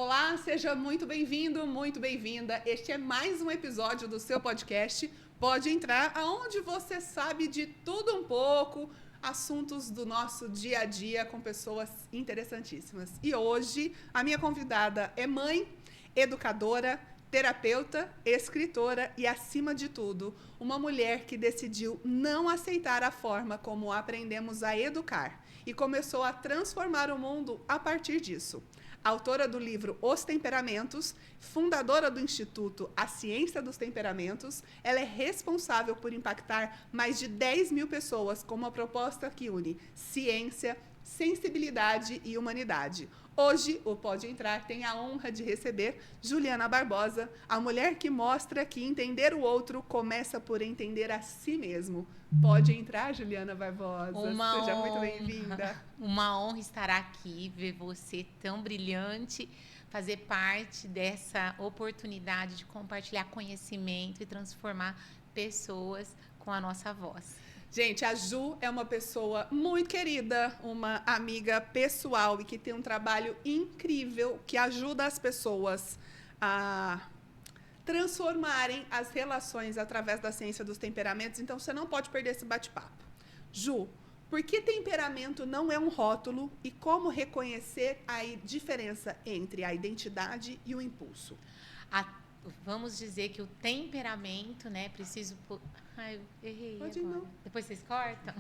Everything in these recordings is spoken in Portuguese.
Olá, seja muito bem-vindo, muito bem-vinda. Este é mais um episódio do seu podcast. Pode entrar aonde você sabe de tudo um pouco, assuntos do nosso dia a dia com pessoas interessantíssimas. E hoje a minha convidada é mãe, educadora, terapeuta, escritora e, acima de tudo, uma mulher que decidiu não aceitar a forma como aprendemos a educar e começou a transformar o mundo a partir disso. Autora do livro Os Temperamentos, fundadora do Instituto A Ciência dos Temperamentos, ela é responsável por impactar mais de 10 mil pessoas com uma proposta que une ciência, sensibilidade e humanidade. Hoje, o Pode Entrar tem a honra de receber Juliana Barbosa, a mulher que mostra que entender o outro começa por entender a si mesmo. Pode entrar, Juliana Barbosa. Seja muito bem-vinda. Uma honra estar aqui, ver você tão brilhante, fazer parte dessa oportunidade de compartilhar conhecimento e transformar pessoas com a nossa voz. Gente, a Ju é uma pessoa muito querida, uma amiga pessoal e que tem um trabalho incrível que ajuda as pessoas a transformarem as relações através da ciência dos temperamentos. Então, você não pode perder esse bate-papo. Ju, por que temperamento não é um rótulo e como reconhecer a diferença entre a identidade e o impulso? Vamos dizer que o temperamento, né? Preciso... Ai, eu errei Pode agora. não. Depois vocês cortam?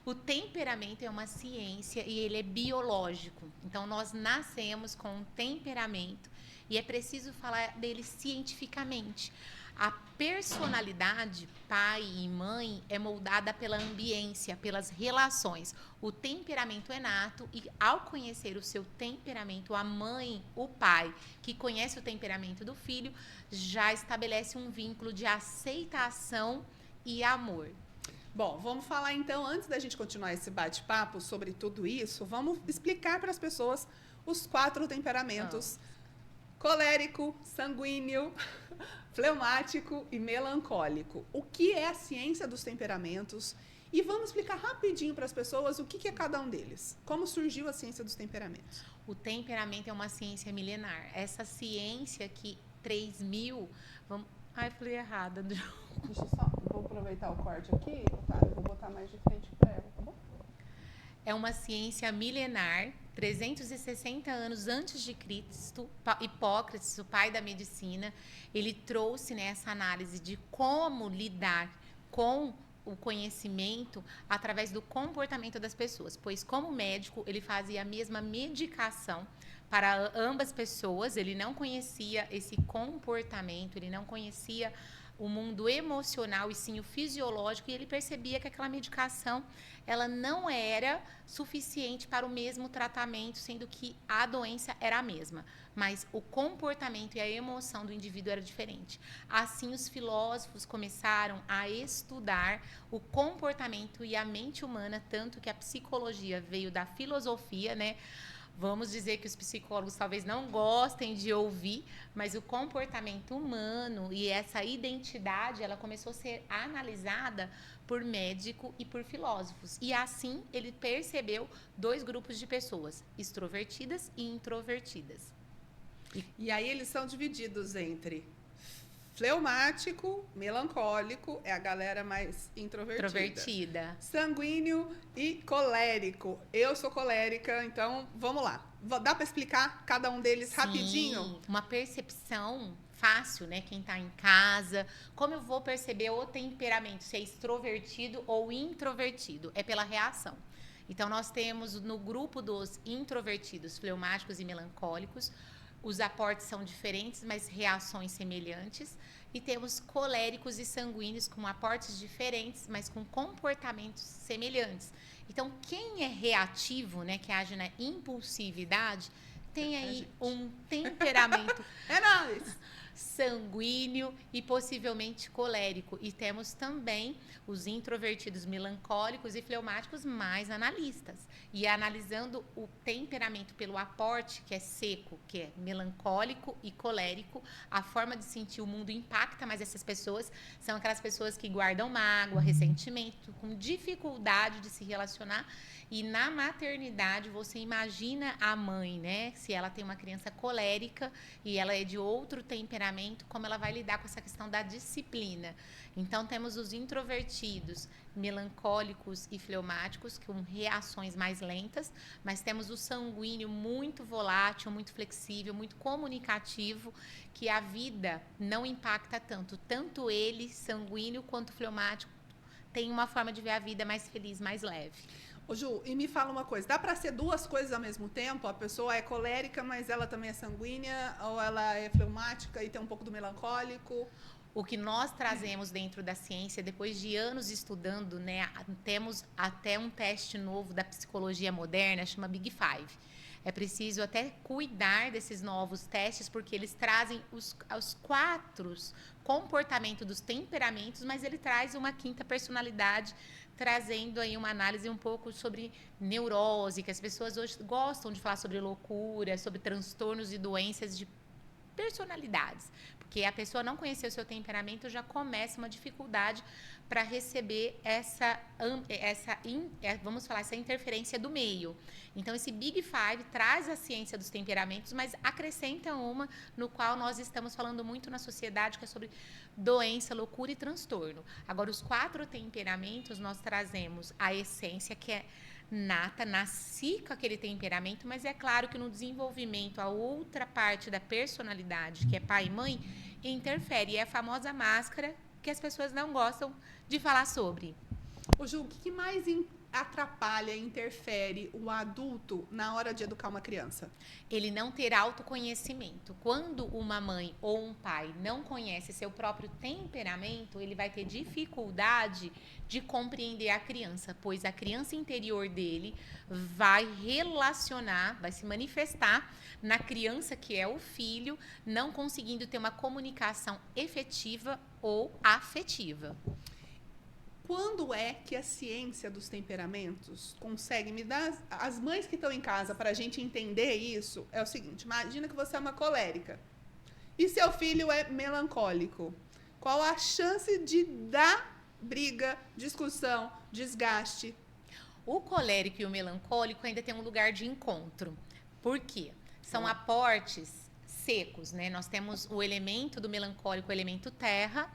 O temperamento é uma ciência e ele é biológico. Então, nós nascemos com um temperamento e é preciso falar dele cientificamente. A personalidade, pai e mãe, é moldada pela ambiência, pelas relações. O temperamento é nato e, ao conhecer o seu temperamento, a mãe, o pai, que conhece o temperamento do filho, já estabelece um vínculo de aceitação e amor. Bom, vamos falar então, antes da gente continuar esse bate-papo sobre tudo isso, vamos explicar para as pessoas os 4 temperamentos: colérico, sanguíneo, fleumático e melancólico. O que é a ciência dos temperamentos? E vamos explicar rapidinho para as pessoas o que é cada um deles. Como surgiu a ciência dos temperamentos? O temperamento é uma ciência milenar. Essa ciência que 3.000... Ai, falei errada. Deixa eu só... Vou aproveitar o corte aqui, Otávio. Vou botar mais de frente para ela, tá bom? É uma ciência milenar, 360 anos antes de Cristo. Hipócrates, o pai da medicina, ele trouxe essa análise de como lidar com o conhecimento através do comportamento das pessoas, pois como médico ele fazia a mesma medicação para ambas pessoas, ele não conhecia esse comportamento, ele não conhecia o mundo emocional e sim o fisiológico, e ele percebia que aquela medicação ela não era suficiente para o mesmo tratamento, sendo que a doença era a mesma, mas o comportamento e a emoção do indivíduo era diferente. Assim, os filósofos começaram a estudar o comportamento e a mente humana, tanto que a psicologia veio da filosofia, né? Vamos dizer que os psicólogos talvez não gostem de ouvir, mas o comportamento humano e essa identidade, ela começou a ser analisada por médico e por filósofos. E assim ele percebeu 2 grupos de pessoas, extrovertidas e introvertidas. E aí eles são divididos entre fleumático, melancólico, é a galera mais introvertida. Sanguíneo e colérico. Eu sou colérica, então vamos lá. Dá para explicar cada um deles rapidinho? Uma percepção fácil, né? Quem está em casa, como eu vou perceber o temperamento, se é extrovertido ou introvertido? É pela reação. Então, nós temos no grupo dos introvertidos, fleumáticos e melancólicos, os aportes são diferentes, mas reações semelhantes. E temos coléricos e sanguíneos com aportes diferentes, mas com comportamentos semelhantes. Então, quem é reativo, né, que age na impulsividade, tem aí um temperamento... É nóis! sanguíneo e possivelmente colérico. E temos também os introvertidos melancólicos e fleumáticos mais analistas. E analisando o temperamento pelo aporte, que é seco, que é melancólico e colérico, a forma de sentir o mundo impacta mais essas pessoas. São aquelas pessoas que guardam mágoa, ressentimento, com dificuldade de se relacionar. E na maternidade, você imagina a mãe, né? Se ela tem uma criança colérica e ela é de outro temperamento, como ela vai lidar com essa questão da disciplina. Então, temos os introvertidos, melancólicos e fleumáticos, com reações mais lentas, mas temos o sanguíneo muito volátil, muito flexível, muito comunicativo, que a vida não impacta tanto. Tanto ele, sanguíneo, quanto fleumático, tem uma forma de ver a vida mais feliz, mais leve. Ô Ju, e me fala uma coisa, dá para ser duas coisas ao mesmo tempo? A pessoa é colérica, mas ela também é sanguínea, ou ela é fleumática e tem um pouco do melancólico? O que nós trazemos dentro da ciência, depois de anos estudando, né, temos até um teste novo da psicologia moderna, chama Big Five. É preciso até cuidar desses novos testes, porque eles trazem os 4 comportamentos dos temperamentos, mas ele traz uma 5ª personalidade, trazendo aí uma análise um pouco sobre neurose, que as pessoas hoje gostam de falar sobre loucura, sobre transtornos e doenças de personalidades, porque a pessoa não conhecer o seu temperamento já começa uma dificuldade para receber vamos falar, essa interferência do meio. Então, esse Big Five traz a ciência dos temperamentos, mas acrescenta uma no qual nós estamos falando muito na sociedade, que é sobre doença, loucura e transtorno. Agora, os 4 temperamentos, nós trazemos a essência, que é nata, nasci com aquele temperamento, mas é claro que no desenvolvimento, a outra parte da personalidade, que é pai e mãe, interfere. E é a famosa máscara que as pessoas não gostam de falar sobre. Ô Ju, o que mais atrapalha, interfere o adulto na hora de educar uma criança? Ele não ter autoconhecimento. Quando uma mãe ou um pai não conhece seu próprio temperamento, ele vai ter dificuldade de compreender a criança, pois a criança interior dele vai relacionar, vai se manifestar na criança que é o filho, não conseguindo ter uma comunicação efetiva ou afetiva. Quando é que a ciência dos temperamentos consegue me dar... As mães que estão em casa, para a gente entender isso, é o seguinte: imagina que você é uma colérica e seu filho é melancólico. Qual a chance de dar briga, discussão, desgaste? O colérico e o melancólico ainda tem um lugar de encontro. Por quê? São aportes secos, né? Nós temos o elemento do melancólico, o elemento terra,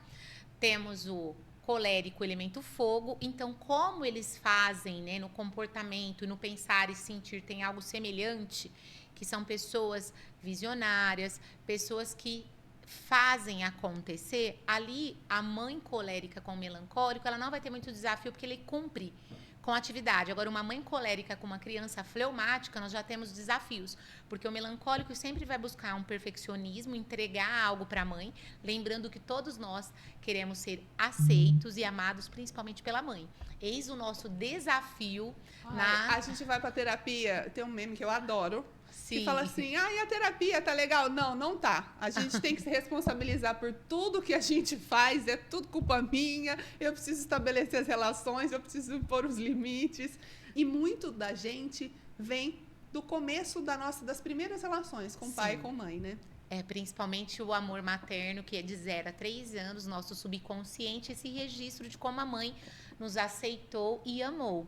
temos o colérico, elemento fogo. Então, como eles fazem, né, no comportamento, no pensar e sentir, tem algo semelhante, que são pessoas visionárias, pessoas que fazem acontecer. Ali, a mãe colérica com o melancólico, ela não vai ter muito desafio, porque ele cumpre com atividade. Agora, uma mãe colérica com uma criança fleumática, nós já temos desafios, porque o melancólico sempre vai buscar um perfeccionismo, entregar algo para a mãe, lembrando que todos nós queremos ser aceitos e amados, principalmente pela mãe. Eis o nosso desafio. A gente vai para terapia, tem um meme que eu adoro, Sim. que fala assim: e a terapia tá legal? Não, não tá. A gente tem que se responsabilizar por tudo que a gente faz, é tudo culpa minha, eu preciso estabelecer as relações, eu preciso pôr os limites. E muito da gente vem do começo das primeiras relações com pai e com mãe, né? Principalmente o amor materno, que é de 0 a 3 anos, nosso subconsciente, esse registro de como a mãe nos aceitou e amou.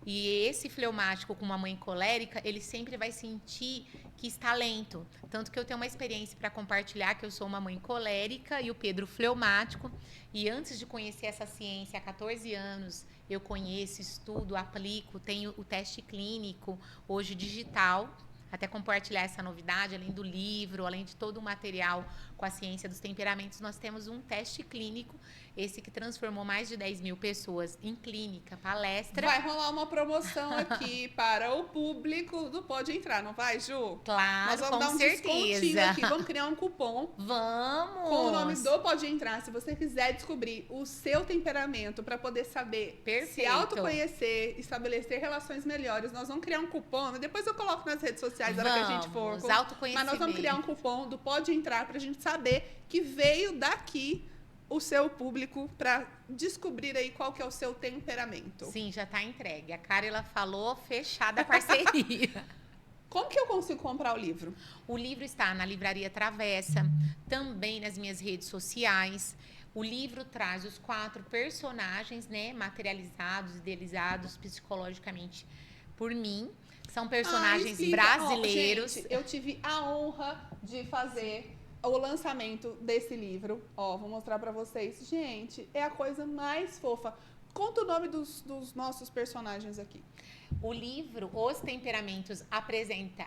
E esse fleumático com uma mãe colérica, ele sempre vai sentir que está lento. Tanto que eu tenho uma experiência para compartilhar, que eu sou uma mãe colérica e o Pedro fleumático. E antes de conhecer essa ciência, há 14 anos, eu conheço, estudo, aplico, tenho o teste clínico, hoje digital, até compartilhar essa novidade, além do livro, além de todo o material com a ciência dos temperamentos, nós temos um teste clínico, esse que transformou mais de 10 mil pessoas em clínica, palestra. Vai rolar uma promoção aqui para o público do Pode Entrar, não vai, Ju? Claro, nós vamos dar um descontinho aqui, vamos criar um cupom. Vamos! Com o nome do Pode Entrar, se você quiser descobrir o seu temperamento para poder saber, se autoconhecer, estabelecer relações melhores, nós vamos criar um cupom, depois eu coloco nas redes sociais sociais na hora que a gente for. Mas autoconhecimento. nós vamos criar um cupom do Pode Entrar pra gente saber que veio daqui o seu público para descobrir aí qual que é o seu temperamento. Sim, já tá entregue. A Carla falou, fechada a parceria. Como que eu consigo comprar o livro? O livro está na Livraria Travessa, também nas minhas redes sociais. O livro traz os 4 personagens, né, materializados, idealizados psicologicamente por mim. São personagens brasileiros. Gente, eu tive a honra de fazer o lançamento desse livro. Ó, vou mostrar pra vocês. Gente, é a coisa mais fofa. Conta o nome dos nossos personagens aqui. O livro, Os Temperamentos, apresenta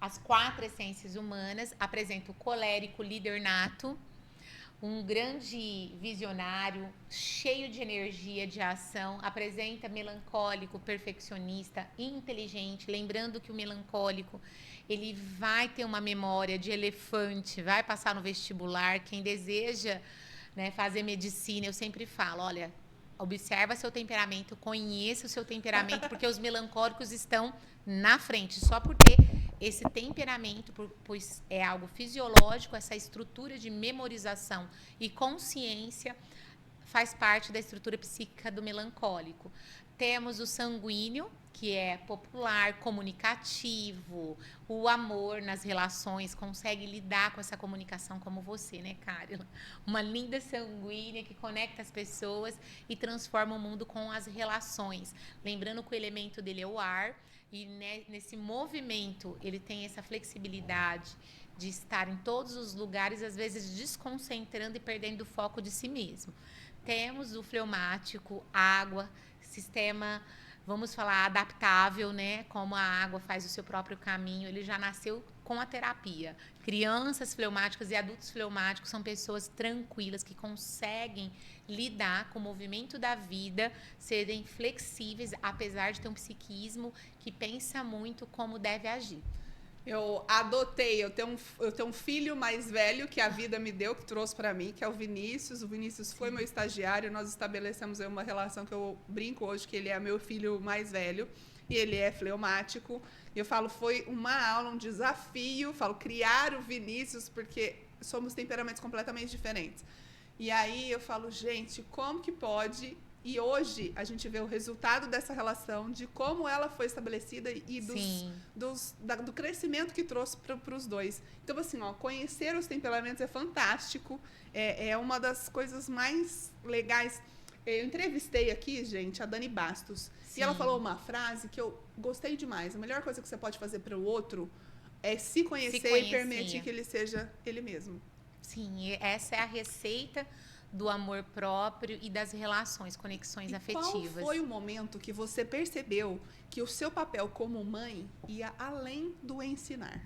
as 4 essências humanas. Apresenta o colérico, líder nato, um grande visionário, cheio de energia, de ação. Apresenta melancólico, perfeccionista, inteligente. Lembrando que o melancólico, ele vai ter uma memória de elefante, vai passar no vestibular. Quem deseja, né, fazer medicina, eu sempre falo, olha, observa seu temperamento, conheça o seu temperamento, porque os melancólicos estão na frente, só por ter esse temperamento, pois é algo fisiológico, essa estrutura de memorização e consciência faz parte da estrutura psíquica do melancólico. Temos o sanguíneo, que é popular, comunicativo, o amor nas relações, consegue lidar com essa comunicação como você, né, Carla? Uma linda sanguínea que conecta as pessoas e transforma o mundo com as relações. Lembrando que o elemento dele é o ar, e nesse movimento ele tem essa flexibilidade de estar em todos os lugares, às vezes desconcentrando e perdendo o foco de si mesmo. Temos o fleumático, água, sistema, vamos falar, adaptável, né? Como a água faz o seu próprio caminho. Ele já nasceu com a terapia. Crianças fleumáticas e adultos fleumáticos são pessoas tranquilas que conseguem lidar com o movimento da vida, serem flexíveis, apesar de ter um psiquismo que pensa muito como deve agir. Eu adotei, eu tenho um filho mais velho que a vida me deu, que trouxe para mim, que é o Vinícius. O Vinícius foi meu estagiário, nós estabelecemos aí uma relação que eu brinco hoje, que ele é meu filho mais velho, e ele é fleumático. E eu falo, foi uma aula, um desafio, criar o Vinícius, porque somos temperamentos completamente diferentes. E aí eu falo, gente, como que pode... E hoje a gente vê o resultado dessa relação, de como ela foi estabelecida e do crescimento que trouxe para os dois. Então, assim, ó, conhecer os temperamentos é fantástico, é uma das coisas mais legais. Eu entrevistei aqui, gente, a Dani Bastos, e ela falou uma frase que eu gostei demais. A melhor coisa que você pode fazer para o outro é se conhecer e permitir que ele seja ele mesmo. Sim, essa é a receita do amor próprio e das relações, conexões afetivas. Qual foi o momento que você percebeu que o seu papel como mãe ia além do ensinar?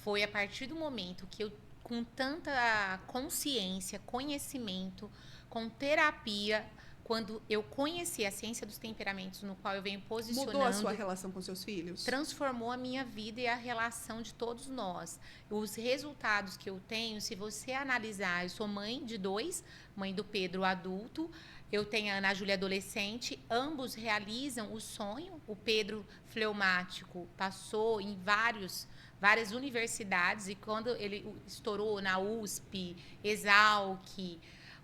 Foi a partir do momento que eu, com tanta consciência, conhecimento, com terapia, quando eu conheci a ciência dos temperamentos, no qual eu venho posicionando... Mudou a sua relação com seus filhos? Transformou a minha vida e a relação de todos nós. Os resultados que eu tenho, se você analisar, eu sou mãe de 2, mãe do Pedro adulto, eu tenho a Ana Júlia adolescente, ambos realizam o sonho. O Pedro fleumático passou em várias universidades, e quando ele estourou na USP, Exalc,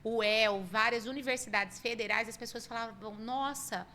UEL, várias universidades federais, as pessoas falavam, nossa,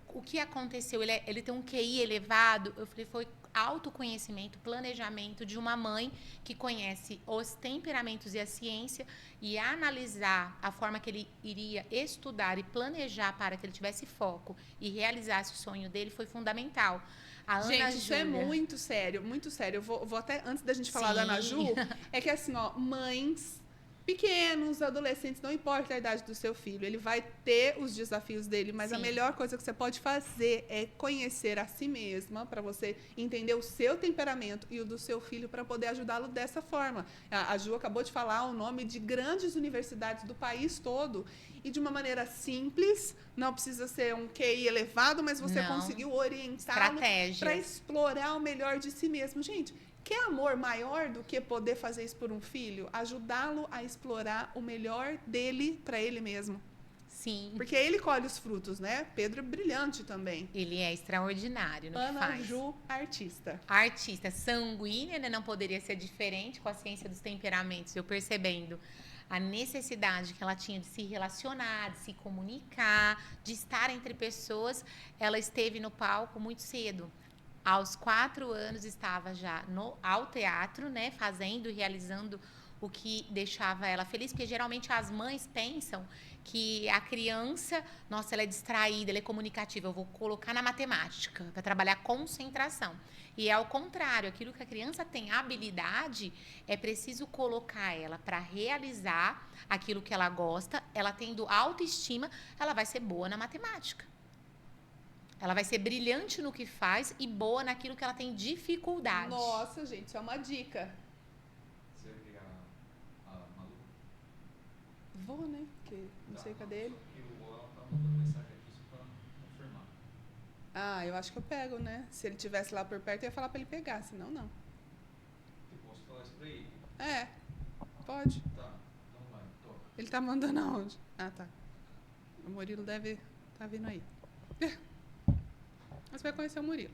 o que aconteceu? Ele tem um QI elevado? Eu falei, foi autoconhecimento, planejamento de uma mãe que conhece os temperamentos e a ciência, e analisar a forma que ele iria estudar e planejar para que ele tivesse foco e realizasse o sonho dele foi fundamental. A Ana Gente, isso é Júlia... muito sério, muito sério. Eu vou até, antes da gente falar da Ana Ju, é que assim, ó, mães pequenos, adolescentes, não importa a idade do seu filho, ele vai ter os desafios dele, mas a melhor coisa que você pode fazer é conhecer a si mesma, para você entender o seu temperamento e o do seu filho, para poder ajudá-lo dessa forma. A Ju acabou de falar o nome de grandes universidades do país todo, e de uma maneira simples, não precisa ser um QI elevado, mas você conseguiu orientá-lo para explorar o melhor de si mesmo. Gente, quer amor maior do que poder fazer isso por um filho? Ajudá-lo a explorar o melhor dele para ele mesmo. Sim. Porque ele colhe os frutos, né? Pedro é brilhante também. Ele é extraordinário no que Ana faz. Ju, artista. Artista sanguínea, né? Não poderia ser diferente com a ciência dos temperamentos. Eu percebendo a necessidade que ela tinha de se relacionar, de se comunicar, de estar entre pessoas, ela esteve no palco muito cedo. Aos 4 anos estava já ao teatro, né? Fazendo e realizando o que deixava ela feliz, porque geralmente as mães pensam que a criança, nossa, ela é distraída, ela é comunicativa, eu vou colocar na matemática para trabalhar concentração. E é ao contrário, aquilo que a criança tem habilidade, é preciso colocar ela para realizar aquilo que ela gosta, ela tendo autoestima, ela vai ser boa na matemática. Ela vai ser brilhante no que faz e boa naquilo que ela tem dificuldade. Nossa, gente, isso é uma dica. Você vai pegar a Malu? Vou, né? Porque não sei cadê ele. Só que o Alan tá mandando mensagem aqui só pra confirmar. Ah, eu acho que eu pego, né? Se ele tivesse lá por perto, eu ia falar pra ele pegar, senão não. Eu posso falar isso pra ele? É, pode. Tá, então vai, toca. Ele tá mandando aonde? Ah, tá. O Murilo deve tá vindo aí. Mas você vai conhecer o Murilo.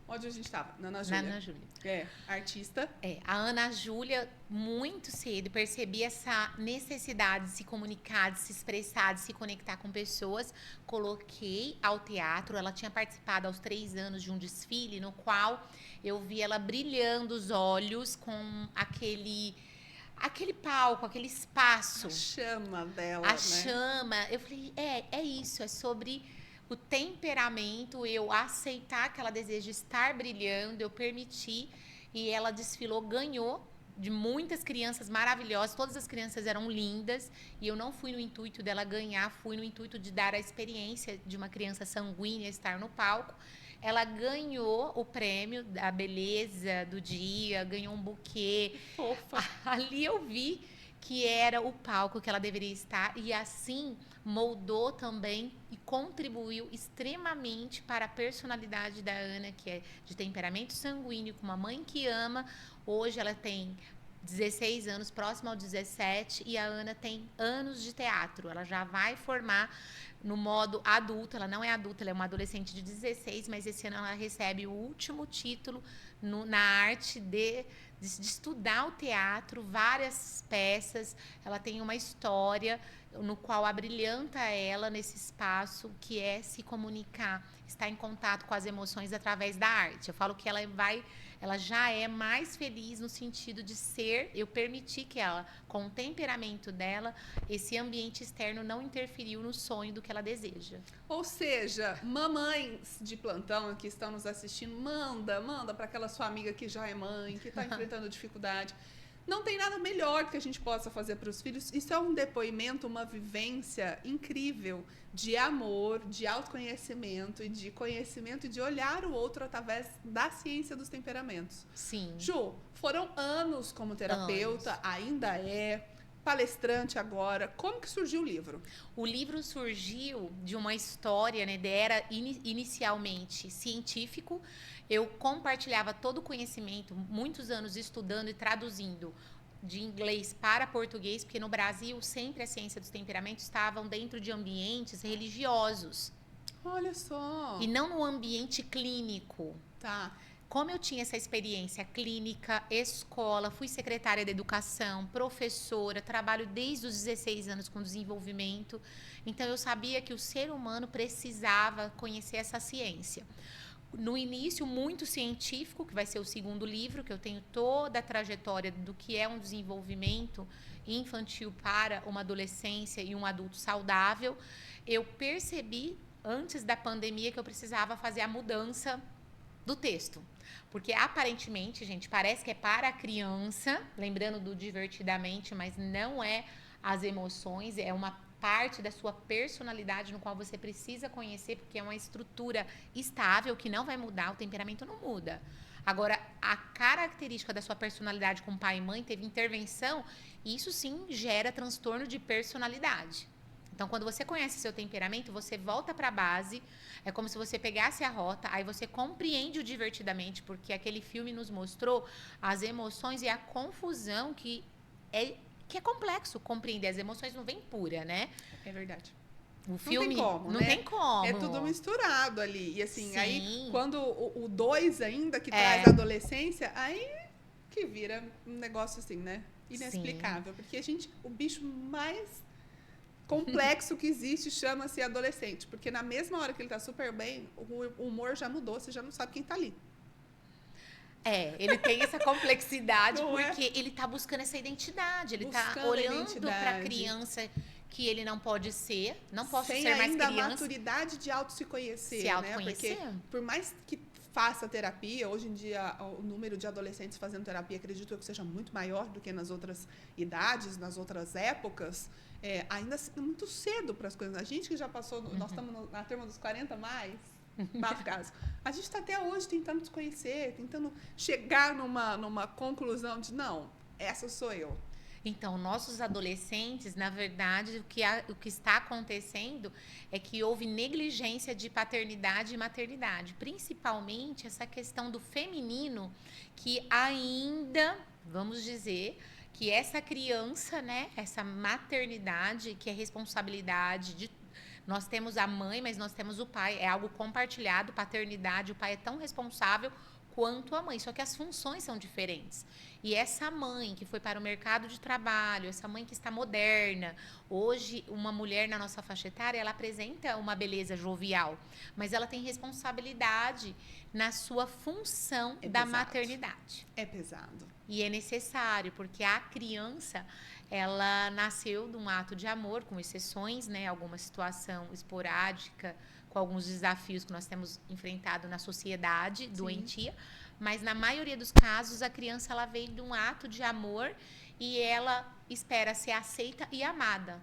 Onde a gente tava? Na Ana Júlia. Na Ana Júlia. É, artista. A Ana Júlia, muito cedo, percebi essa necessidade de se comunicar, de se expressar, de se conectar com pessoas. Coloquei ao teatro. Ela tinha participado aos 3 anos de um desfile no qual eu vi ela brilhando os olhos com aquele palco, aquele espaço. A chama dela, A né? chama. Eu falei, é isso, é sobre o temperamento, eu aceitar que ela deseja estar brilhando, eu permiti, e ela desfilou, ganhou de muitas crianças maravilhosas, todas as crianças eram lindas, e eu não fui no intuito dela ganhar, fui no intuito de dar a experiência de uma criança sanguínea estar no palco. Ela ganhou o prêmio da beleza do dia, ganhou um buquê. Fofa. Ali eu vi que era o palco que ela deveria estar, e assim moldou também e contribuiu extremamente para a personalidade da Ana, que é de temperamento sanguíneo, com uma mãe que ama. Hoje ela tem 16 anos, próximo ao 17, e a Ana tem anos de teatro. Ela já vai formar no modo adulto, ela não é adulta, ela é uma adolescente de 16, mas esse ano ela recebe o último título na arte de estudar o teatro, várias peças. Ela tem uma história no qual abrilhanta ela nesse espaço, que é se comunicar, estar em contato com as emoções através da arte. Eu falo que ela já é mais feliz no sentido de ser, eu permiti que ela, com o temperamento dela, esse ambiente externo não interferiu no sonho do que ela deseja. Ou seja, mamães de plantão que estão nos assistindo, manda para aquela sua amiga que já é mãe, que está enfrentando dificuldade. Não tem nada melhor que a gente possa fazer para os filhos. Isso é um depoimento, uma vivência incrível de amor, de autoconhecimento e de conhecimento e de olhar o outro através da ciência dos temperamentos. Sim. Ju, foram anos como terapeuta, ainda é palestrante agora. Como que surgiu o livro? O livro surgiu de uma história, né? Era inicialmente científico. Eu compartilhava todo o conhecimento, muitos anos estudando e traduzindo de inglês para português, porque no Brasil sempre a ciência dos temperamentos estavam dentro de ambientes religiosos. Olha só. E não no ambiente clínico. Tá. Como eu tinha essa experiência clínica, escola, fui secretária de educação, professora, trabalho desde os 16 anos com desenvolvimento, então eu sabia que o ser humano precisava conhecer essa ciência. No início, muito científico, que vai ser o segundo livro, que eu tenho toda a trajetória do que é um desenvolvimento infantil para uma adolescência e um adulto saudável. Eu percebi, antes da pandemia, que eu precisava fazer a mudança do texto. Porque, aparentemente, gente, parece que é para a criança, lembrando do divertidamente, mas não é as emoções, é uma parte da sua personalidade no qual você precisa conhecer, porque é uma estrutura estável que não vai mudar, o temperamento não muda. Agora, a característica da sua personalidade com pai e mãe teve intervenção, e isso sim gera transtorno de personalidade. Então, quando você conhece seu temperamento, você volta para a base, é como se você pegasse a rota, aí você compreende o divertidamente, porque aquele filme nos mostrou as emoções e a confusão que é que é complexo compreender. As emoções não vêm pura, né? É verdade. O filme tem como, não né? tem como. É tudo misturado ali. E assim, Sim. aí quando o 2 ainda, que É. traz a adolescência, aí que vira um negócio assim, né? Inexplicável. Porque o bicho mais complexo que existe chama-se adolescente. Porque na mesma hora que ele tá super bem, o humor já mudou, você já não sabe quem tá ali. Ele tem essa complexidade Não é? porque ele tá buscando essa identidade. Ele tá Buscando a olhando pra identidade. criança que ele não pode ser. Não posso Sem ser mais ainda a criança. maturidade de auto se conhecer, Se né? autoconhecer. Porque por mais que faça terapia, hoje em dia o número de adolescentes fazendo terapia, acredito eu que seja muito maior do que nas outras idades, nas outras épocas, ainda assim, é muito cedo para as coisas. A gente que já passou, nós estamos na turma dos 40 mais, bafo caso. A gente está até hoje tentando se conhecer, tentando chegar numa conclusão de, não, essa sou eu. Então, nossos adolescentes, na verdade, o que está acontecendo é que houve negligência de paternidade e maternidade. Principalmente essa questão do feminino, que ainda, vamos dizer, que essa criança, né, essa maternidade, que é responsabilidade de. Nós temos a mãe, mas nós temos o pai. É algo compartilhado, paternidade. O pai é tão responsável quanto a mãe, só que as funções são diferentes. E essa mãe que foi para o mercado de trabalho, essa mãe que está moderna, hoje uma mulher na nossa faixa etária, ela apresenta uma beleza jovial, mas ela tem responsabilidade na sua função da pesado. maternidade. É pesado. E é necessário, porque a criança, ela nasceu de um ato de amor, com exceções, né? Alguma situação esporádica, com alguns desafios que nós temos enfrentado na sociedade doentia, mas na maioria dos casos a criança ela veio de um ato de amor e ela espera ser aceita e amada.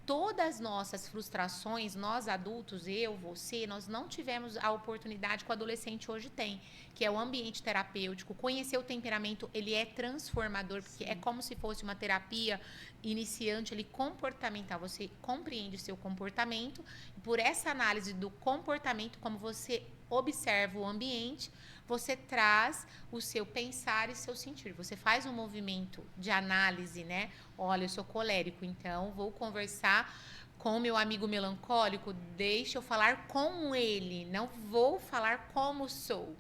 Todas as nossas frustrações, nós adultos, eu, você, nós não tivemos a oportunidade que o adolescente hoje tem, que é o ambiente terapêutico. Conhecer o temperamento, ele é transformador, porque é como se fosse uma terapia iniciante, ele comportamental. Você compreende o seu comportamento, e por essa análise do comportamento, como você observa o ambiente, você traz o seu pensar e seu sentir. Você faz um movimento de análise, né? Olha, eu sou colérico, então vou conversar com o meu amigo melancólico, deixa eu falar com ele, não vou falar como sou.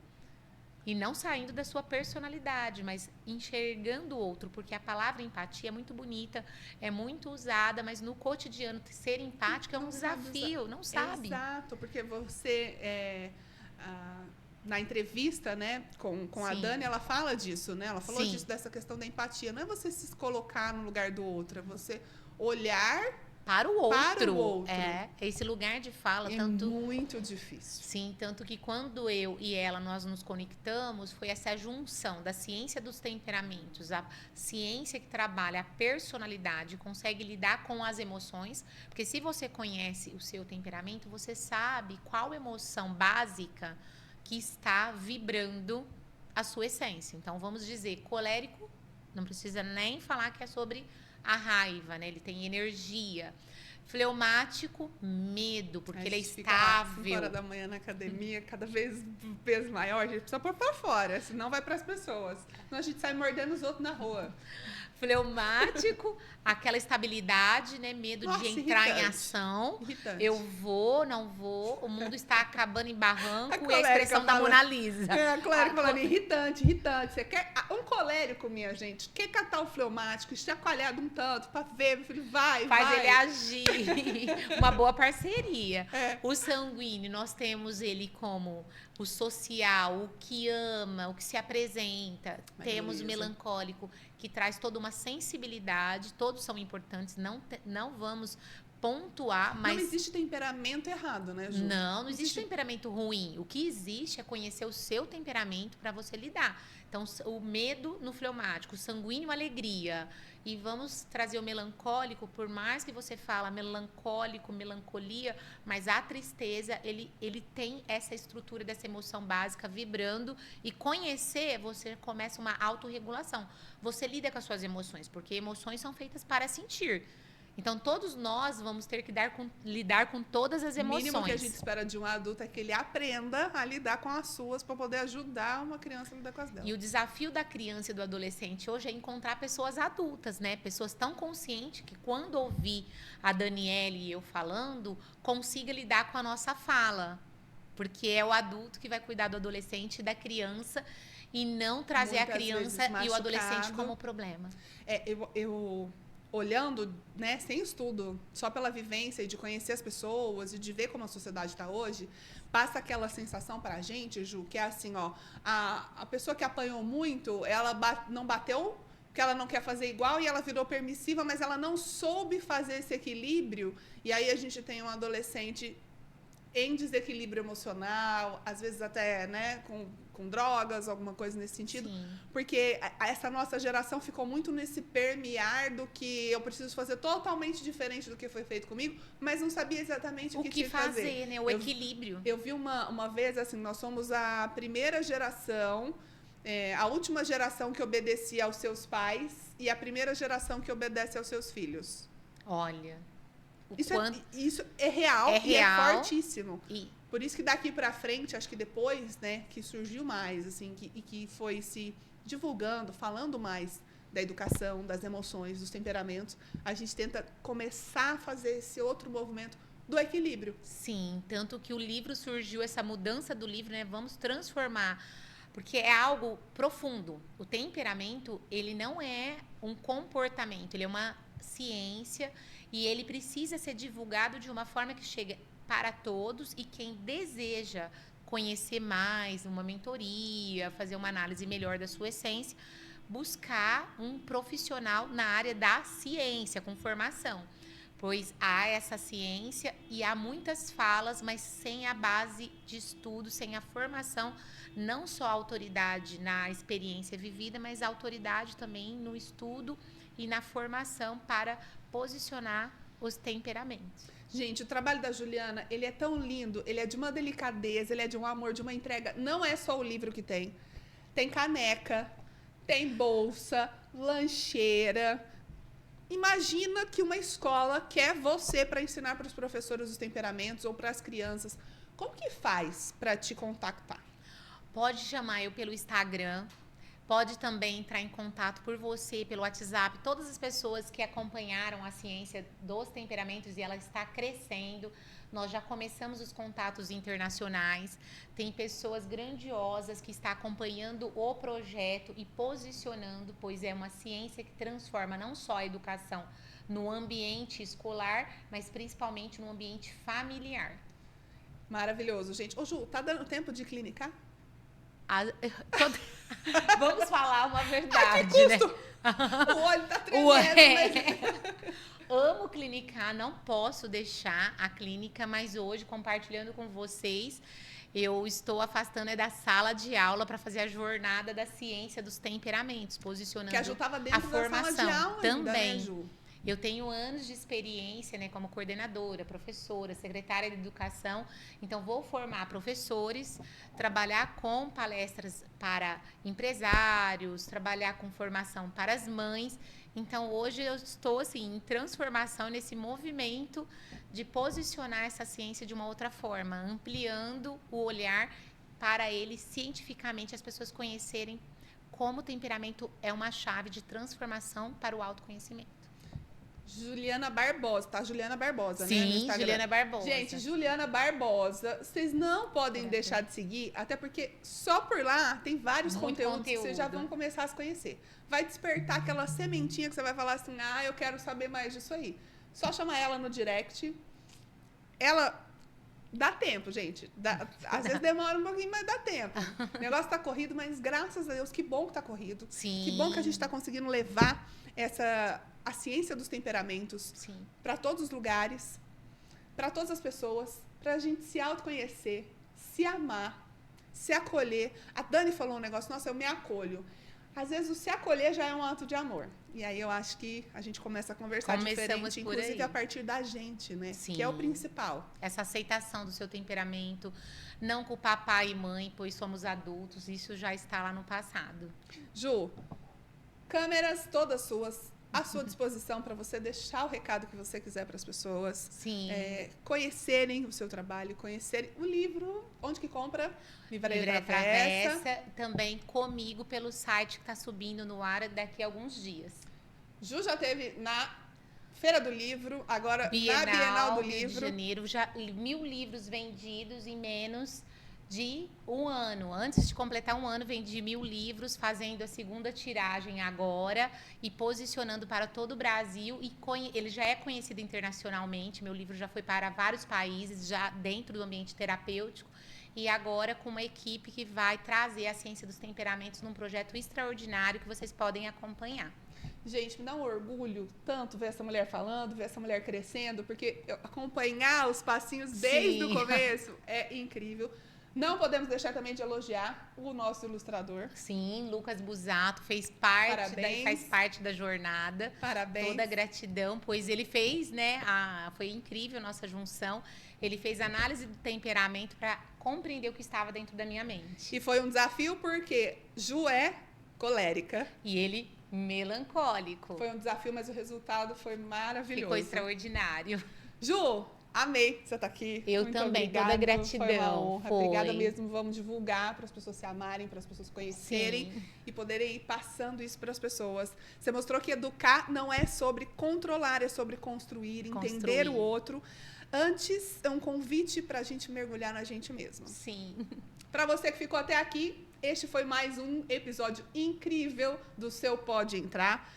E não saindo da sua personalidade, mas enxergando o outro, porque a palavra empatia é muito bonita, é muito usada, mas no cotidiano ser empático é um desafio, não sabe. Exato, porque você... na entrevista, né, com a Dani, ela fala disso, né? Ela falou disso, dessa questão da empatia. Não é você se colocar no lugar do outro, é você olhar para o outro. Para o outro. Esse lugar de fala. É muito difícil. Sim, tanto que quando eu e ela, nós nos conectamos, foi essa junção da ciência dos temperamentos, a ciência que trabalha a personalidade, consegue lidar com as emoções, porque se você conhece o seu temperamento, você sabe qual emoção básica que está vibrando a sua essência. Então, vamos dizer, colérico, não precisa nem falar que é sobre a raiva, né? Ele tem energia. Fleumático, medo, porque ele é estável. 5 horas da manhã na academia, cada vez peso maior, a gente precisa pôr pra fora, senão vai pras pessoas. Senão a gente sai mordendo os outros na rua. Fleumático, aquela estabilidade, né? Medo de entrar em ação. Irritante. Eu vou, não vou, o mundo está acabando em barranco, e a expressão da Mona Lisa. A colérica falando irritante. Você quer um colérico, minha gente, quer catar o fleumático e chacoalhar de um tanto pra ver, meu filho, vai. Ele agir. Uma boa parceria. O sanguíneo, nós temos ele como o social, o que ama, o que se apresenta. Temos o melancólico, que traz toda uma sensibilidade, todos são importantes, não vamos pontuar, mas... Não existe temperamento errado, né, Ju? Não existe temperamento ruim. O que existe é conhecer o seu temperamento para você lidar. Então, o medo no fleumático, o sanguíneo, alegria. E vamos trazer o melancólico, por mais que você fala melancólico, melancolia, mas a tristeza, ele tem essa estrutura dessa emoção básica vibrando, e conhecer, você começa uma autorregulação. Você lida com as suas emoções, porque emoções são feitas para sentir. Então, todos nós vamos ter que lidar com todas as O emoções. mínimo que a gente espera de um adulto é que ele aprenda a lidar com as suas para poder ajudar uma criança a lidar com as dela. E o desafio da criança e do adolescente hoje é encontrar pessoas adultas, né? Pessoas tão conscientes que quando ouvir a Daniele e eu falando, consiga lidar com a nossa fala. Porque é o adulto que vai cuidar do adolescente e da criança e não trazer Muitas a criança vezes e o adolescente machucado. como problema. Eu olhando, né, sem estudo, só pela vivência e de conhecer as pessoas e de ver como a sociedade está hoje, passa aquela sensação para a gente, Ju, que é assim, ó, a pessoa que apanhou muito, ela não bateu porque ela não quer fazer igual e ela virou permissiva, mas ela não soube fazer esse equilíbrio, e aí a gente tem um adolescente em desequilíbrio emocional, às vezes até, né, com drogas, alguma coisa nesse sentido. Sim. Porque essa nossa geração ficou muito nesse permear do que eu preciso fazer totalmente diferente do que foi feito comigo, mas não sabia exatamente o que tinha que fazer. Né? O equilíbrio. Eu vi uma vez, assim, nós somos a primeira geração, a última geração que obedecia aos seus pais e a primeira geração que obedece aos seus filhos. Olha... Isso é real e é fortíssimo. E por isso que daqui para frente, acho que depois, né, que surgiu mais, assim, que foi se divulgando, falando mais da educação, das emoções, dos temperamentos, a gente tenta começar a fazer esse outro movimento do equilíbrio. Sim, tanto que o livro surgiu, essa mudança do livro, né? Vamos transformar, porque é algo profundo. O temperamento, ele não é um comportamento, ele é uma ciência e ele precisa ser divulgado de uma forma que chegue para todos e quem deseja conhecer mais, uma mentoria, fazer uma análise melhor da sua essência, buscar um profissional na área da ciência, com formação. Pois há essa ciência e há muitas falas, mas sem a base de estudo, sem a formação, não só a autoridade na experiência vivida, mas a autoridade também no estudo e na formação para posicionar os temperamentos. Gente, o trabalho da Juliana, ele é tão lindo, ele é de uma delicadeza, ele é de um amor, de uma entrega. Não é só o livro que tem. Tem caneca, tem bolsa, lancheira. Imagina que uma escola quer você para ensinar para os professores os temperamentos ou para as crianças. Como que faz para te contactar? Pode chamar eu pelo Instagram. Pode também entrar em contato por você, pelo WhatsApp. Todas as pessoas que acompanharam a ciência dos temperamentos e ela está crescendo. Nós já começamos os contatos internacionais. Tem pessoas grandiosas que estão acompanhando o projeto e posicionando, pois é uma ciência que transforma não só a educação no ambiente escolar, mas principalmente no ambiente familiar. Maravilhoso, gente. Ô, Ju, tá dando tempo de clinicar? Vamos falar uma verdade, né? O olho tá tremendo, Amo clinicar, não posso deixar a clínica, mas hoje, compartilhando com vocês, eu estou afastando da sala de aula para fazer a jornada da ciência dos temperamentos, posicionando que a Ju estava dentro a formação da sala de aula também. Ainda, né, Ju? Eu tenho anos de experiência, né, como coordenadora, professora, secretária de educação. Então, vou formar professores, trabalhar com palestras para empresários, trabalhar com formação para as mães. Então, hoje eu estou assim, em transformação nesse movimento de posicionar essa ciência de uma outra forma, ampliando o olhar para ele cientificamente, as pessoas conhecerem como o temperamento é uma chave de transformação para o autoconhecimento. Juliana Barbosa, tá? Juliana Barbosa, sim, né? No Instagram. Juliana Barbosa. Gente, Juliana Barbosa, vocês não podem deixar de seguir, até porque só por lá tem vários conteúdos que vocês já vão começar a se conhecer. Vai despertar aquela sementinha que você vai falar assim, eu quero saber mais disso aí. Só chama ela no direct. Ela dá tempo, gente. Às vezes demora um pouquinho, mas dá tempo. O negócio tá corrido, mas graças a Deus, que bom que tá corrido. Sim. Que bom que a gente tá conseguindo levar a ciência dos temperamentos para todos os lugares, para todas as pessoas, para a gente se autoconhecer, se amar, se acolher. A Dani falou um negócio, nossa, eu me acolho. Às vezes o se acolher já é um ato de amor. E aí eu acho que a gente começa a conversar diferente, inclusive a partir da gente, né? Sim. Que é o principal. Essa aceitação do seu temperamento, não culpar pai e mãe, pois somos adultos, isso já está lá no passado. Ju, câmeras todas suas. à sua disposição para você deixar o recado que você quiser para as pessoas. Sim. Conhecerem o seu trabalho, conhecerem o livro. Onde que compra? Livraria Travessa. Também comigo pelo site que está subindo no ar daqui a alguns dias. Ju já teve na Feira do Livro, agora na Bienal do Rio Livro. de Janeiro, já 1.000 livros vendidos em menos de um ano. Antes de completar um ano, vendi 1.000 livros, fazendo a segunda tiragem agora e posicionando para todo o Brasil. E ele já é conhecido internacionalmente. Meu livro já foi para vários países, já dentro do ambiente terapêutico. E agora com uma equipe que vai trazer a ciência dos temperamentos num projeto extraordinário que vocês podem acompanhar. Gente, me dá um orgulho tanto ver essa mulher falando, ver essa mulher crescendo, porque acompanhar os passinhos desde o começo é incrível. Não podemos deixar também de elogiar o nosso ilustrador. Sim, Lucas Busato faz parte da jornada. Parabéns. Toda a gratidão, pois ele fez, né? Foi incrível a nossa junção. Ele fez análise do temperamento para compreender o que estava dentro da minha mente. E foi um desafio porque Ju é colérica. E ele melancólico. Foi um desafio, mas o resultado foi maravilhoso. Ficou extraordinário. Ju, amei você estar aqui. Eu muito também, obrigada. toda gratidão. Foi uma honra. Foi. Obrigada mesmo. Vamos divulgar para as pessoas se amarem, para as pessoas conhecerem. Sim. E poderem ir passando isso para as pessoas. Você mostrou que educar não é sobre controlar, é sobre construir, entender o outro. Antes, é um convite para a gente mergulhar na gente mesmo. Sim. Para você que ficou até aqui, este foi mais um episódio incrível do seu Pode Entrar.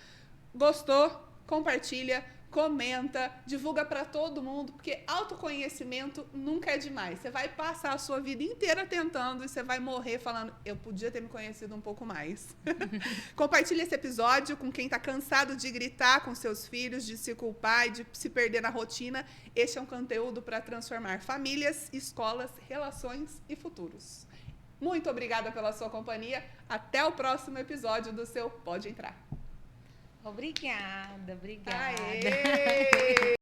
Gostou? Compartilha, comenta, divulga para todo mundo, porque autoconhecimento nunca é demais. Você vai passar a sua vida inteira tentando e você vai morrer falando, eu podia ter me conhecido um pouco mais. Compartilha esse episódio com quem está cansado de gritar com seus filhos, de se culpar e de se perder na rotina. Este é um conteúdo para transformar famílias, escolas, relações e futuros. Muito obrigada pela sua companhia. Até o próximo episódio do seu Pode Entrar. Obrigada. Aê!